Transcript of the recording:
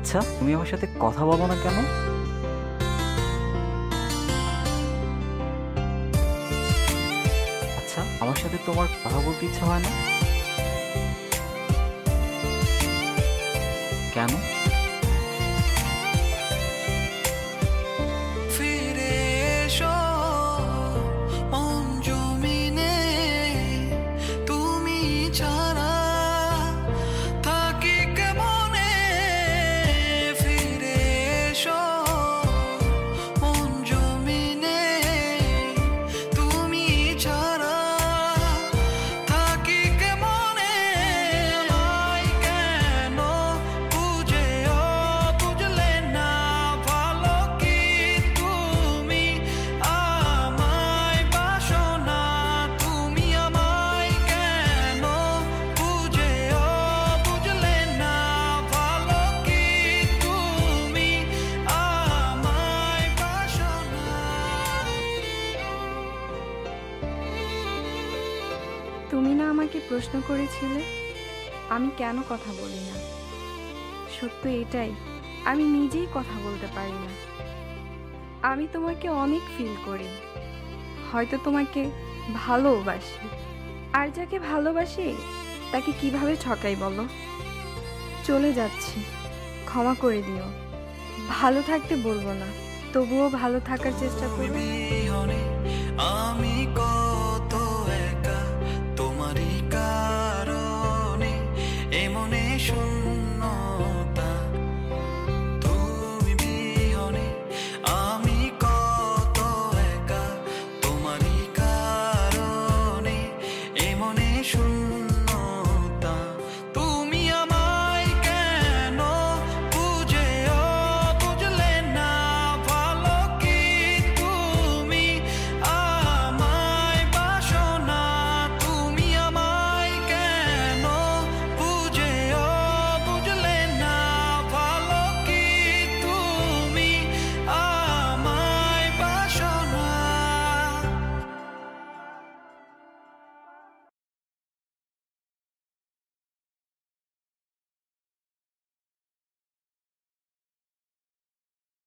আচ্ছা, তুমি আমার সাথে কথা বলো না কেন? আচ্ছা, আমার সাথে তোমার কথা বলতে ইচ্ছা হয় না কেন? ফিরে এসো মন জমিনে, তুমি ছাড়া থাকি কেমনে। ফিরে এসো মন জমিনে, তুমি ছাড়া থাকি কেমনে। আমায় কেন বুঝেও বুঝলে না, ভালো কি তুমি আমায় বাসো না। তুমি আমায় কেন বুঝেও বুঝলে না, ভালো কি তুমি আমায় বাসো না। তুমি না আমাকে প্রশ্ন করেছিলে আমি কেন কথা বলি না? সত্য এটাই, আমি নিজেই কথা বলতে পারি না। আমি তোমাকে অনেক ফিল করি, হয়তো তোমাকে ভালোবাসি। আর যাকে ভালোবাসি তাকে কিভাবে ঠকাই বলো? চলে যাচ্ছি, ক্ষমা করে দিও। ভালো থাকতে বলবো না, তবুও ভালো থাকার চেষ্টা করবে। বিহনে আমি